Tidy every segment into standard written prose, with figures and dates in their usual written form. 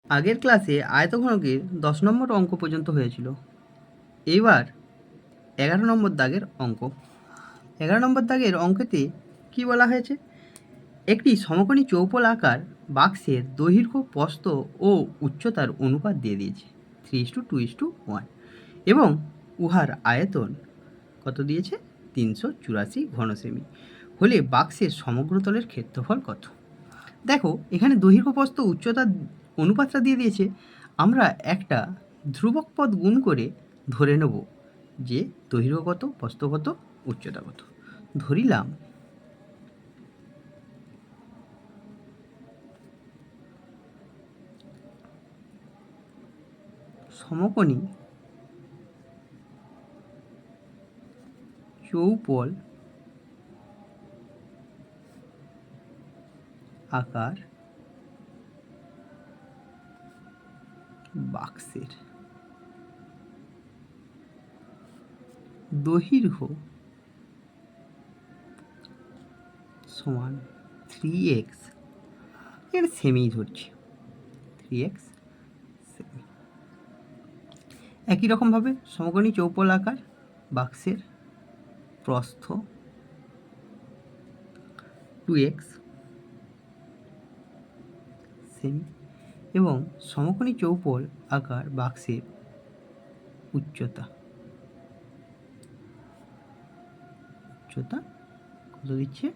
আগের ক্লাসে আয়তঘনকের 10 নম্বর অঙ্ক পর্যন্ত হয়েছিল। এইবার 11 নম্বর দাগের অঙ্ক। 11 নম্বর দাগের অঙ্কেতে কি বলা হয়েছে? একটি সমকোণী চৌপল আকার বাক্সের দৈর্ঘ্য, প্রস্থ ও উচ্চতার অনুপাত দিয়ে দিয়েছে 3:2:1 এবং উহার আয়তন কত দিয়েছে? 384 ঘন সেমি হলে বাক্সের সমগ্র তলের ক্ষেত্রফল কত? দেখো এখানে দৈর্ঘ্য, প্রস্থ, উচ্চতার অনুপাতটা দিয়ে দিয়েছে। আমরা একটা ধ্রুবক পদ গুণ করে ধরে নেব যে দৈর্ঘ্য কত, প্রস্থ কত, উচ্চতা কত। ধরিলাম সমকোণী চৌপল আকার বাক্সের দৈর্ঘ্য সমান 3x, এর সেমি ধরছি 3x সেমি। একই রকমভাবে সমকোণী চৌপল আকার বাক্সের প্রস্থ 2x সেমি এবং সমকোণী চৌপল আকার বাক্সের উচ্চতা কত দিচ্ছে?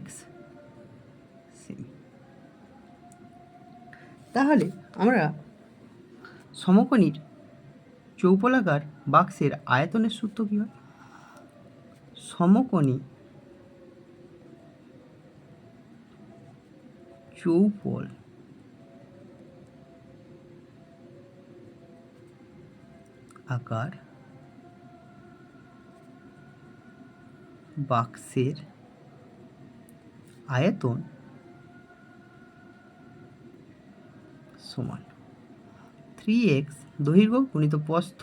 x semi. তাহলে আমরা সমকোণীর চৌপলাকার বাক্সের আয়তনের সূত্র কী হয়? সমকোণী চৌপল আকার বাক্সের আয়তন সমান 3x দৈর্ঘ্য গুণিত প্রস্থ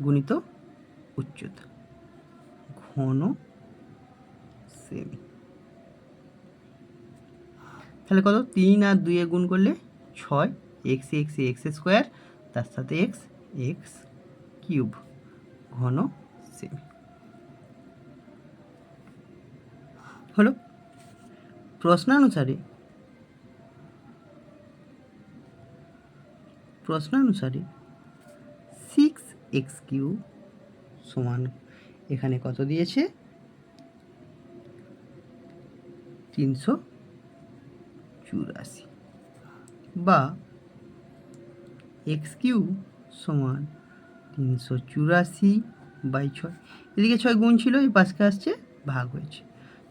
গুণিত উচ্চতা ঘন সেমি। তাহলে কত? 3 আর 2 গুণ করলে 6, x স্কোয়ার তার সাথে x কিউব ঘন সেমি হলো। প্রশ্নানুসারে 6x কিউব সমান এখানে কত দিয়েছে? 384 বা x কিউব সমান 384/6। এদিকে 6 গুণ ছিল, এই পাশে আসছে ভাগ হয়েছে।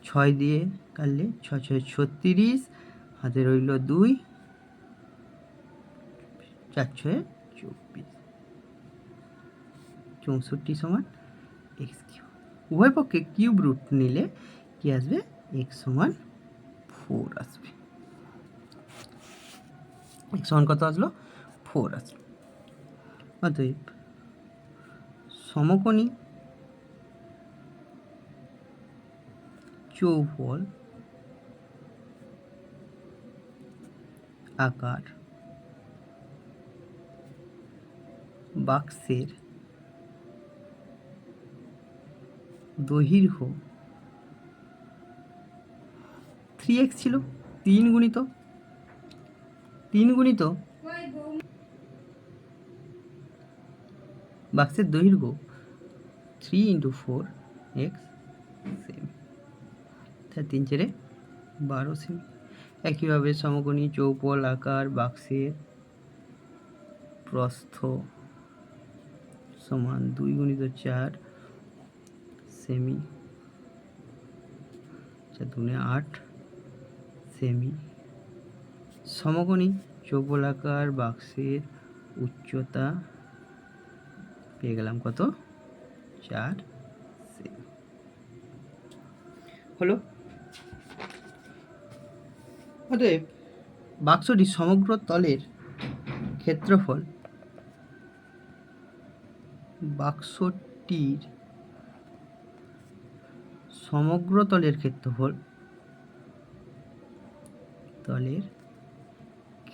6 দিয়ে কাটলে 6 6 36, হাতে রইল 2, 4 6 24, 64 সমান x কিউব। উভয় পক্ষে কিউব রুট নিলে কি আসবে? x সমান 4 আসবে। x সমান কত আসলো? 4 আসলো। অতএব সমকোণী চৌপল আকার বাক্সের দৈর্ঘ্য 3x ছিল, 3 গুণিত বাক্সের দৈর্ঘ্য 3 × 4x সেমি, 3 4 12 সেমি। একইভাবে সমকোণী চৌপল আকার বাক্সের প্রস্থ সমান 2 × 4 সেমি, 4 × 8 সেমি। সমকোণী চৌপল আকার বাক্সের উচ্চতা পেয়ে গেলাম কত? 4 সেমি হলো। অতএব বাক্সটির সমগ্র তলের ক্ষেত্রফল, বাক্সটির সমগ্র তলের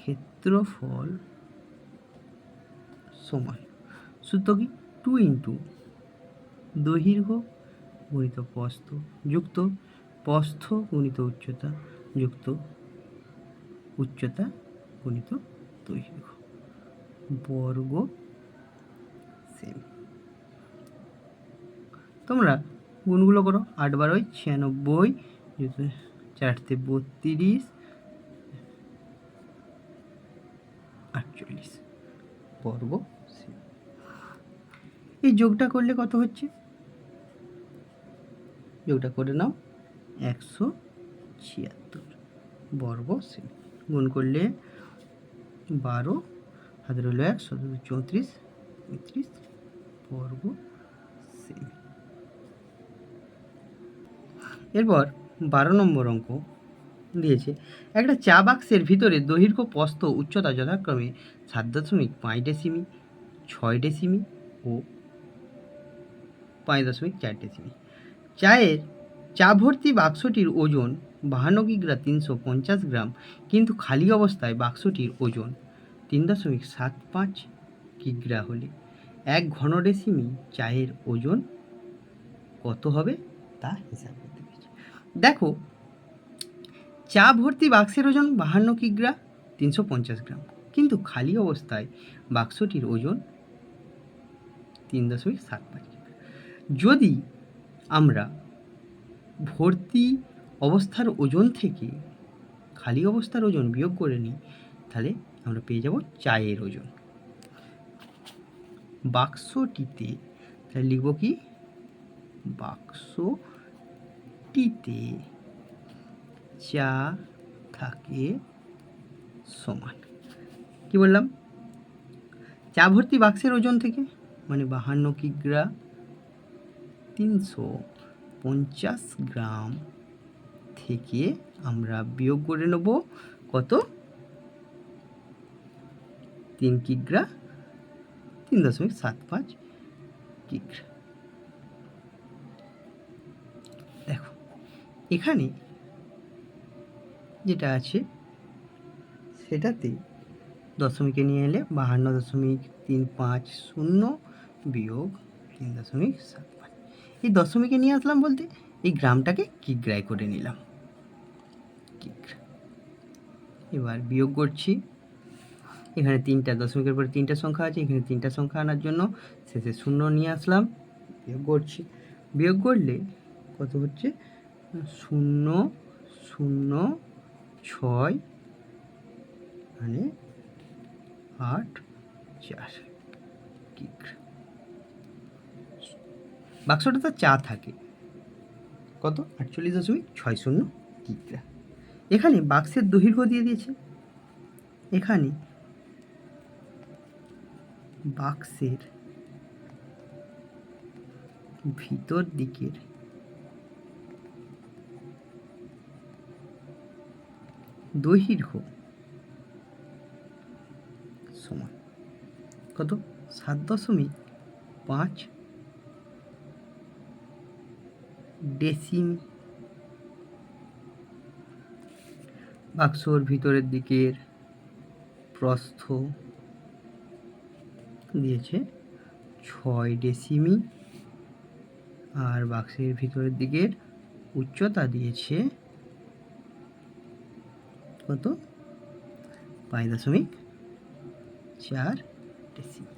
ক্ষেত্রফল সমান সূত্র কি 2 ইন্টু দৈর্ঘ্য গুণিত প্রস্থ যুক্ত প্রস্থ গুণিত উচ্চতা যুক্ত উচ্চতা গুণিত দৈর্ঘ্য বর্গ সেমি। তোমরা গুণগুলো করো, 8 বার 96, 4 32, 48 বর্গ সেমি। এই যোগটা করলে কত হচ্ছে? যোগটা করে নাও, 176 বর্গ সেমি। গুণ করলে 12, হাতে রইল 1, 17, 34, 35 বর্গ সেমি। এরপর 12 নম্বর অঙ্ক দিয়েছে, একটা চা বাক্সের ভিতরে দৈর্ঘ্য প্রস্থ উচ্চতা যথাক্রমে 7.5 ডেসিমি, 6 ডেসিমি ও 5.4 ডেসিমি। চা ভর্তি বাক্সটির ওজন 52 কিগ্রা 350 গ্রাম, কিন্তু খালি অবস্থায় বাক্সটির ওজন 3.75 কিগ্রা হলে 1 ঘন ডেসিমি চায়ের ওজন কত হবে তা হিসাব করতে পেরেছি। দেখো, চা ভর্তি বাক্সের ওজন 52 কিগ্রা 350 গ্রাম, কিন্তু খালি অবস্থায় বাক্সটির ওজন 3.75 কিগ্রা। যদি আমরা ভর্তি অবস্থার ওজন থেকে খালি অবস্থার ওজন বিয়োগ করে নিই, তাহলে আমরা পেয়ে যাব চায়ের ওজন। বাক্সটিতে তাহলে লিখব কি, বাক্সটিতে চা থাকে সমান, কি বললাম, চা ভর্তি বাক্সের ওজন থেকে মানে 52 কিগ্রা 350 গ্রাম থেকে আমরা বিয়োগ করে নেব কত, 3 কিগ্রা 3.75 কিগ্রা। দেখো, এখানে যেটা আছে সেটাতে দশমিকে নিয়ে এলে 52.350 বিয়োগ 3.75, এই দশমিকে নিয়ে আসলাম বলতে এই গ্রামটাকে কিগ্রায় করে নিলাম, কিগ্রা। এবার বিয়োগ করছি, এখানে 3টা দশমিকের পরে 3টা সংখ্যা আছে, এখানে 3টা সংখ্যা আনার জন্য শেষে 0 নিয়ে আসলাম, বিয়োগ করছি। বিয়োগ করলে কত হচ্ছে, 0.006 মানে 84 কিগ্রা। বাক্সটা তো চা থাকে কত, 48.60 কিগ্রা। এখানে বাক্সের দৈর্ঘ্য দিয়ে দিয়েছে, এখানে বাক্সের ভিতর দিকের দৈর্ঘ্য সমান কত, 7.5 ডেসিমি। বাক্সর ভিতরের দিকের প্রস্থ দিয়েছে 6 ডেসিমি, আর বাক্সের ভিতরের দিকের উচ্চতা দিয়েছে কত, 5.4 ডেসিমি।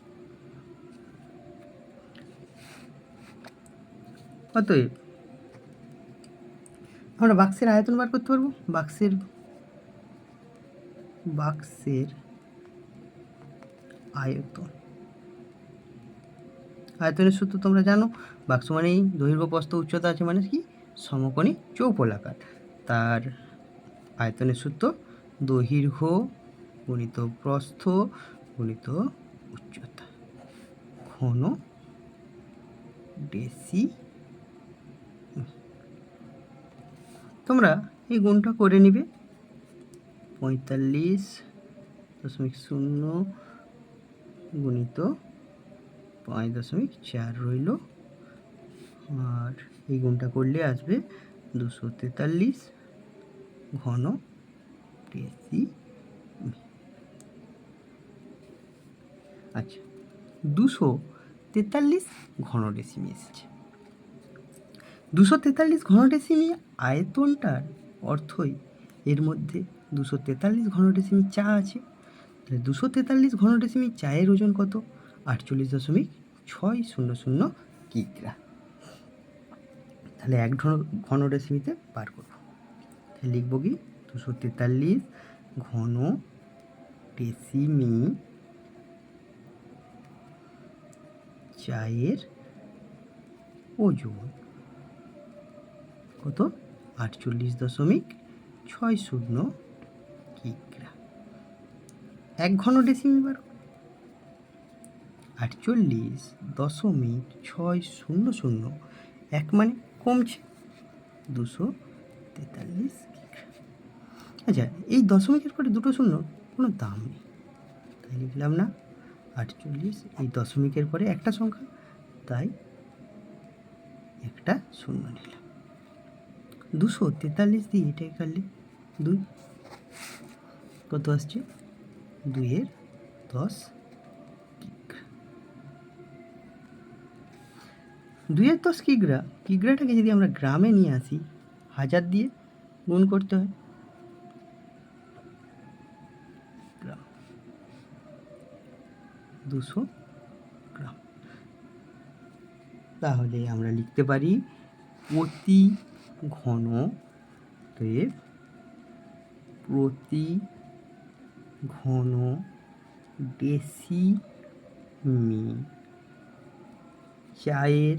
অতএব আমরা বাক্সের আয়তন বার করতে পারবো। বাক্সের আয়তনের সূত্র তোমরা জানো, বাক্স মানেই দৈর্ঘ্য প্রস্থ উচ্চতা আছে মানে কি, সমকোণী চৌপলাকার। তার আয়তনের সূত্র দৈর্ঘ্য গুণিত প্রস্থ গুণিত উচ্চতা ঘন ডেসি। তোমরা এই গুণটা করে নিবে, 45.0 গুণিত 5.4 রইল, আর এই গুণটা করলে আসবে 243 ঘন ডেসি। আচ্ছা, 243 ঘন ডেসিমি এসেছে। 243 ঘন ডেসিমি আয়তনটার অর্থই এর মধ্যে 243 ঘন ডেসিমি চা আছে। তাহলে 243 ঘন ডেসিমি চায়ের ওজন কত? 48.600 কিগ্রা। তাহলে 1 ঘন ডেসিমিতে বার করব। তাহলে লিখব কি? 243 ঘন ডেসিমি চায়ের ওজন কত? 48.60 কিগ্রা। 1 ঘন ডেসিমি বার 48.600, 1 মানে কমছে, 243 কিগ্রা। আচ্ছা, এই দশমিকের পরে দুটো শূন্য কোনো দাম নেই, তাই লিখলাম না। 48, এই দশমিকের পরে একটা সংখ্যা, তাই একটা শূন্য নিলাম। 243 দিয়ে এটাকে কাটলে 2 কত আসছে? 2 10 কিগ্রা। 2 10 কিগ্রা। কিগ্রাটাকে যদি আমরা গ্রামে নিয়ে আসি, 1000 দিয়ে গুণ করতে হয়। গ্রাম, 200 গ্রাম। তাহলে আমরা লিখতে পারি প্রতি ঘন ডেসিমি চায়ের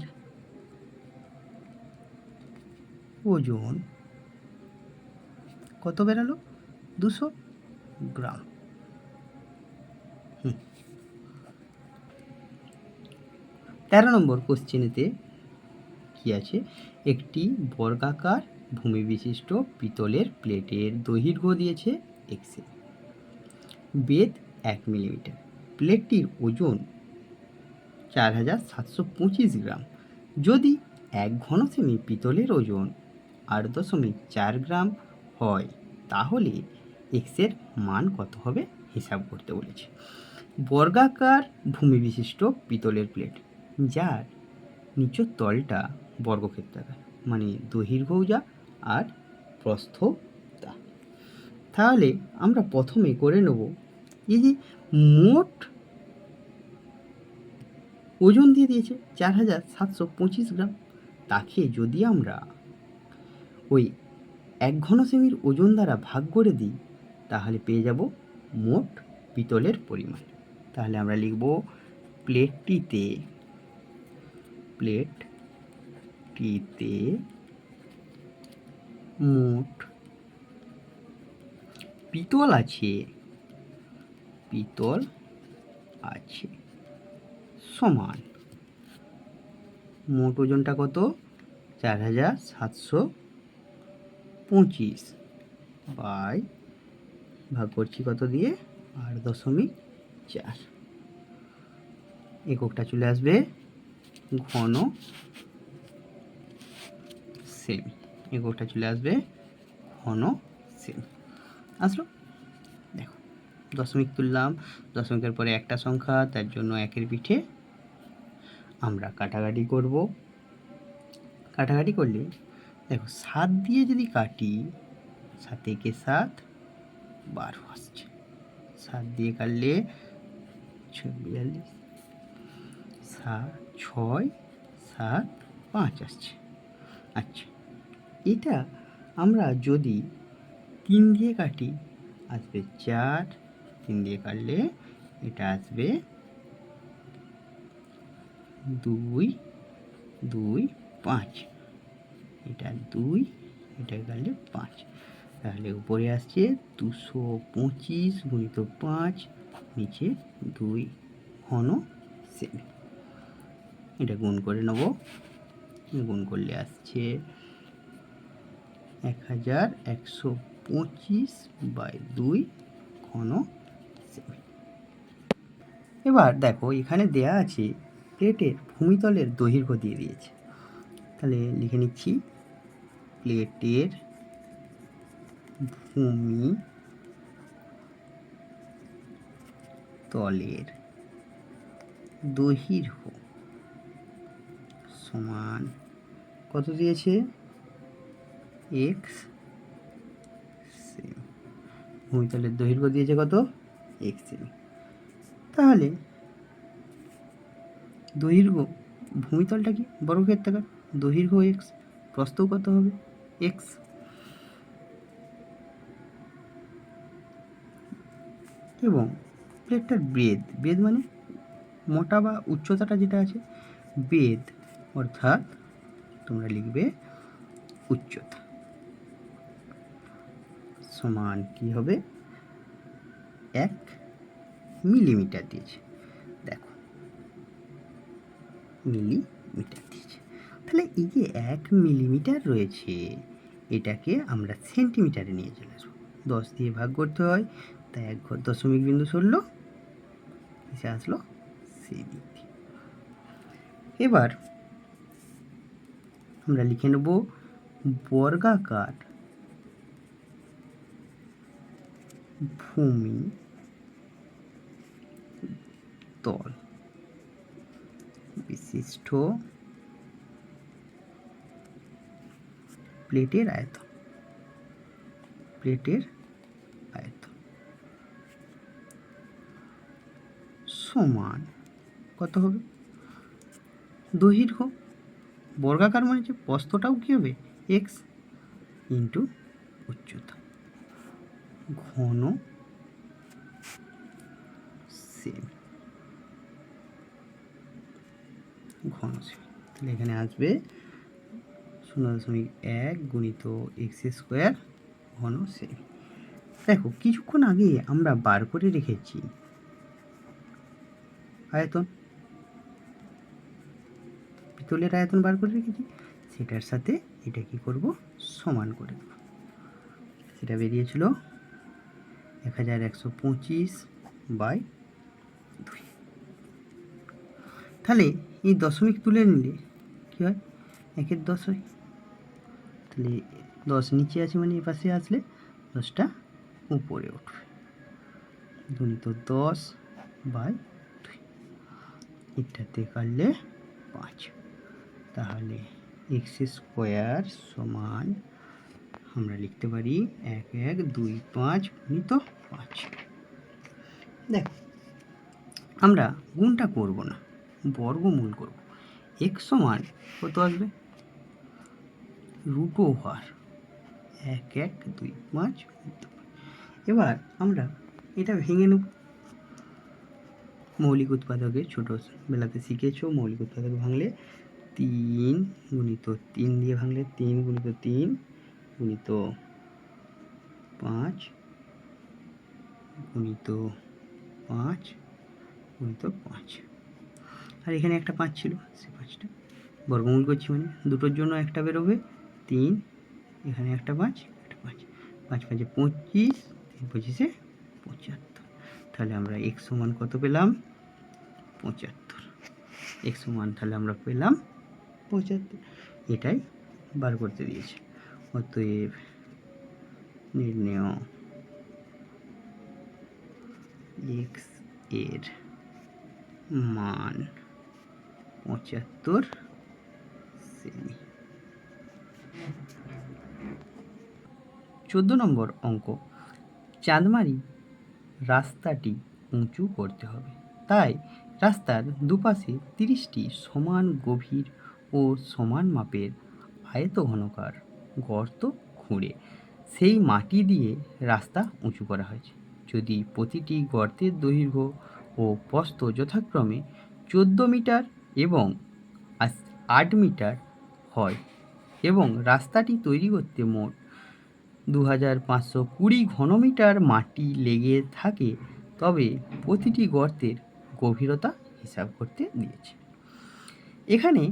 ওজন কত বেরালো? 200 গ্রাম। 13 নম্বর কোশ্চেনেতে কি আছে? একটি বর্গাকার ভূমি বিশিষ্ট পিতলের প্লেটের দৈর্ঘ্য দিয়েছে এক্সে, বেধ 1 মিলিমিটার। প্লেটটির ওজন 4725 গ্রাম। যদি 1 ঘন সেমি পিতলের ওজন 8.4 গ্রাম হয়, তাহলে এক্সের মান কত হবে হিসাব করতে বলেছে। বর্গাকার ভূমি বিশিষ্ট পিতলের প্লেট, যার নিচের তলটা বর্গক্ষেত্রাকার, মানে দৈর্ঘ্যও যা আর প্রস্থও তা। তাহলে আমরা প্রথমে করে নেব, এই যে মোট ওজন দিয়ে দিয়েছে 4725 গ্রাম, তাকে যদি আমরা ওই 1 ঘন সেমির ওজন দ্বারা ভাগ করে দিই, তাহলে পেয়ে যাব মোট পিতলের পরিমাণ। তাহলে আমরা লিখব প্লেটটিতে মোট পিতল আছে সমান, মোট ওজনটা কত? 4725 বাই ভাগ করছি কত দিয়ে? 8.4। এককটা চলে আসবে ঘন সেমি। এককটা চলে আসবে ঘন সেমি। আসলো? দেখো, দশমিক তুললাম, দশমিকের পরে একটা সংখ্যা, তার জন্য একের পিঠে আমরা কাটাকাটি করব। কাটাকাটি করলে দেখো, 7 দিয়ে যদি কাটি, 7 একে 7, 12 আসছে। 7 দিয়ে কাটলে 42, 6, 7, 5 আসছে। আচ্ছা, এটা আমরা যদি 3 দিয়ে কাটি, আসবে 4, 3 দিয়ে কাটলে এটা আসবে 2, 2, 5, এটা 2, এটা কাটলে 5। তাহলে উপরে আসছে 225 গুণিত 5, নিচে 2 ঘন সেমি। এটা গুণ করে নেব, গুণ করলে আসছে 1125/2 ঘন সেমি। এবার দেখো, এখানে দেয়া আছে প্লেটের ভূমিতলের দৈর্ঘ্য দিয়ে দিয়েছে। তাহলে লিখে নিচ্ছি, প্লেটের ভূমিতলের দৈর্ঘ্য সমান কত দিয়েছে? X semi. ভূমিতলের দৈর্ঘ্য দিয়েছে কত? X semi. তাহলে দৈর্ঘ্য, ভূমিতলটা কি বর্গক্ষেত্রাকার, দৈর্ঘ্য এক্স, প্রস্থও কত হবে? এক্স। এবং প্লেটটার বেধ, বেধ মানে মোটা বা উচ্চতাটা যেটা আছে, বেধ অর্থাৎ তোমরা লিখবে উচ্চতা সমান কি হবে? 1 মিলিমিটার দিয়েছে। দেখো মিলিমিটার দিয়েছে। তাহলে এই যে 1 মিলিমিটার রয়েছে, এটাকে আমরা সেন্টিমিটারে নিয়ে চলে আসবো। 10 দিয়ে ভাগ করতে হয়, তাই 1 ঘর দশমিক বিন্দু সরলো, এসে আসলো সেমি। এবার আমরা লিখে নেব বর্গাকার ভূমি তল বিশিষ্ট প্লেটের আয়তন, প্লেটের আয়তন সমান কত হবে? দৈর্ঘ্য বর্গাকার মানে যে প্রস্থটাও কী হবে? এক্স ইন্টু উচ্চতা ঘন সেমি, ঘন সেমি। তাহলে এখানে আসবে 0.1 গুণিত এক্স স্কোয়ার ঘন সেমি। দেখো কিছুক্ষণ আগে আমরা বার করে রেখেছি আয়তন, পিতলের আয়তন বার করে রেখেছি, সেটার সাথে এটা কি করব? সমান করে দেব। সেটা বেরিয়েছিল 1125/2। তাহলে এই দশমিক তুলে নিলে কী হয়? 1-এর 10 হয়। তাহলে 10 নিচে আছে মানে এ পাশে আসলে 10টা উপরে উঠবে, গুণিত 10/2। এটাতে কাটলে 5। তাহলে এক্স স্কোয়ার সমান আমরা লিখতে পারি 1125 গুণিত 5। দেখো আমরা গুণটা করব না, বর্গমূল করব। এক্স সমান কত আসবে? √1 1125। এবার আমরা এটা ভেঙে নেব। মৌলিক উৎপাদকে ছোটোবেলাতে শিখেছো, মৌলিক উৎপাদক ভাঙলে 3 গুণিত 3 দিয়ে ভাঙলে 3 গুণিত 3 গুণিত 5 গুণিত 5 গুণিত 5। আর এখানে একটা 5 ছিল, সে 5টা বর্গমূল করছি মানে দুটোর জন্য একটা বেরোবে 3, এখানে একটা 5, একটা 5, 5 5 25, 3 25 75। তাহলে আমরা এক্স সমান কত পেলাম? 75। এক্স সমান তাহলে আমরা পেলাম 75। এটাই বার করতে দিয়েছে। অতএব নির্ণেয় এক্স এর মান 75 সেমি। 14 নম্বর অঙ্ক, চাঁদমারি রাস্তাটি উঁচু করতে হবে, তাই রাস্তার দুপাশে 30টি সমান গভীর ও সমান মাপের আয়তঘনকার গর্ত খুঁড়ে সেই মাটি দিয়ে রাস্তা উঁচু করা হয়েছে। যদি প্রতিটি গর্তের দৈর্ঘ্য ও প্রস্থ যথাক্রমে 14 মিটার এবং 8 মিটার হয় এবং রাস্তাটি তৈরি করতে মোট 2520 ঘনমিটার মাটি লেগে থাকে, তবে প্রতিটি গর্তের গভীরতা হিসাব করতে দিয়েছে। এখানে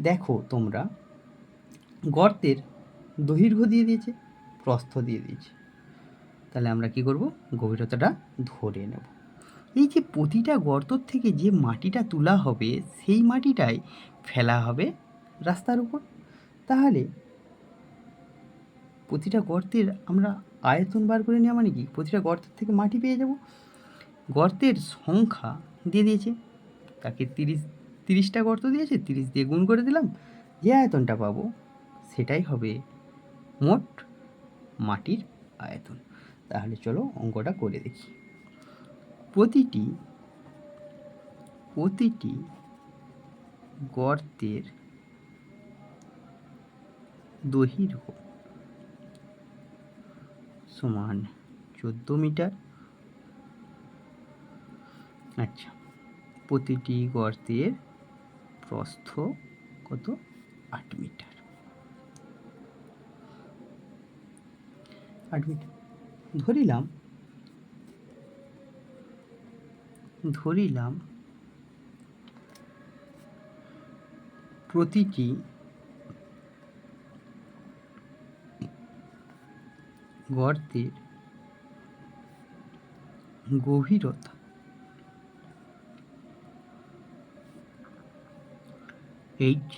দেখো তোমরা গর্তের দৈর্ঘ্য দিয়ে দিয়েছে, প্রস্থ দিয়ে দিয়েছে। তাহলে আমরা কি করব? গভীরতাটা ধরে নেব। এই যে প্রতিটা গর্ত থেকে যে মাটিটা তোলা হবে, সেই মাটিটাই ফেলা হবে রাস্তার উপর। তাহলে প্রতিটা গর্তের আমরা আয়তন বার করে নেওয়া মানে কি? প্রতিটা গর্তের থেকে মাটি পেয়ে যাব। গর্তের সংখ্যা দিয়ে দিয়েছে তাকে 30টা গর্ত দিয়েছে, 30 দিয়ে গুণ করে দিলাম, যে আয়তনটা পাবো সেটাই হবে মোট মাটির আয়তন। তাহলে চলো অঙ্কটা করে দেখি। প্রতিটি গর্তের দৈর্ঘ্য সমান 14 মিটার। আচ্ছা, প্রতিটি গর্তের প্রস্থ কত? 8 মিটার। 8 মিটার ধরিলাম প্রতিটি গর্তের গভীরতা 8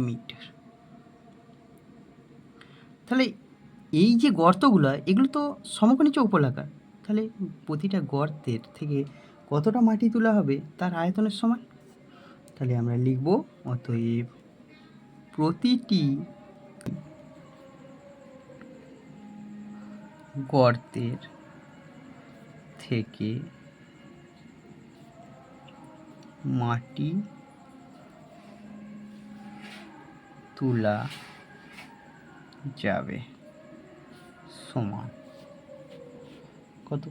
মিটার। তাহলে এই যে গর্তগুলো, এগুলো তো সমকোণী চৌকোলাকার, তাহলে প্রতিটা গর্তের থেকে কতটা মাটি তোলা হবে তার আয়তনের সমান। তাহলে আমরা লিখব অতএব প্রতিটি গর্তের থেকে মাটি তোলা যাবে সমান কত?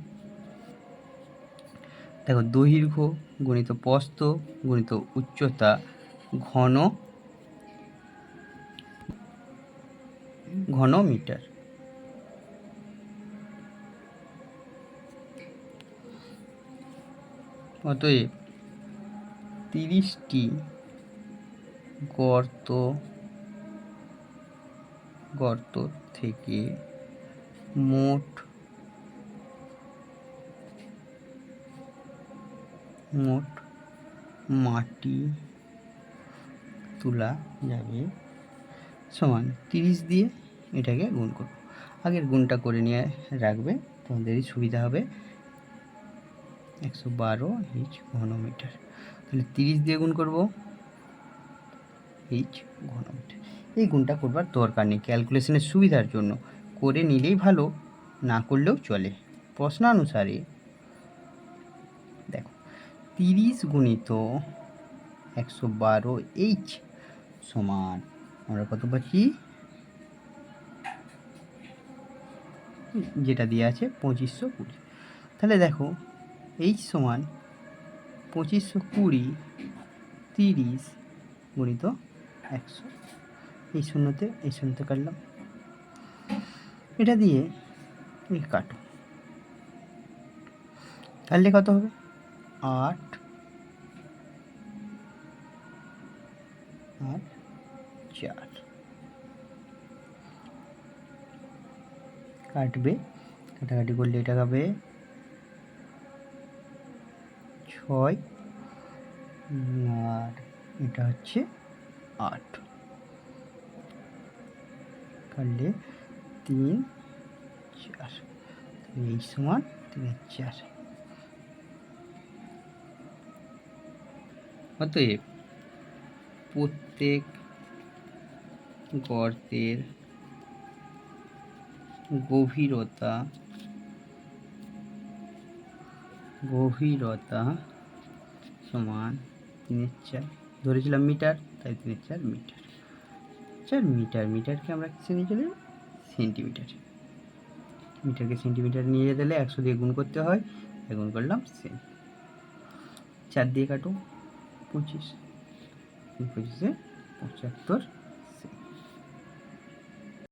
দেখো, দৈর্ঘ্য গুণিত প্রস্থ গুণিত উচ্চতা ঘন মিটার। অতএব 30টি গর্ত থেকে মোট মাটি তোলা যাবে সমান 30 দিয়ে এটাকে গুণ করব। আগের গুণটা করে নিয়ে রাখবে, তোমাদেরই সুবিধা হবে। 112 এইচ ঘন মিটার। তাহলে 30 দিয়ে গুণ করব, এইচ ঘন মিটার। এই গুণটা করবার দরকার নেই, ক্যালকুলেশনের সুবিধার জন্য করে নিলেই ভালো, না করলেও চলে। প্রশ্নানুসারে দেখো, 30 গুণিত 112 এইচ সমান আমরা কত পাচ্ছি? যেটা দিয়ে আছে 2520। তাহলে দেখো, এইচ সমান 2520, 30 গুণিত 100। এই শূন্যতে কাটলাম, এটা দিয়ে এই কাটো, তাহলে কত হবে? 8 আর 4 কাটবে, কাটাকাটি করলে এটা হবে 6 আর এটা হচ্ছে 8, কাটলে 3 4, এই সমান 3 4। অতএব প্রত্যেক গর্তের গভীরতা সমান 3 4, ধরেছিলাম মিটার, তাই 3 4 মিটার। 4 মিটার, মিটারকে আমরা কিসে নিয়ে চলে যাব? সেন্টিমিটার। মিটারকে সেন্টিমিটার নিয়ে গেলে 100 দিয়ে গুণ করতে হয়, গুণ করলাম 4 দিয়ে কাটো, 25, 25 এ 75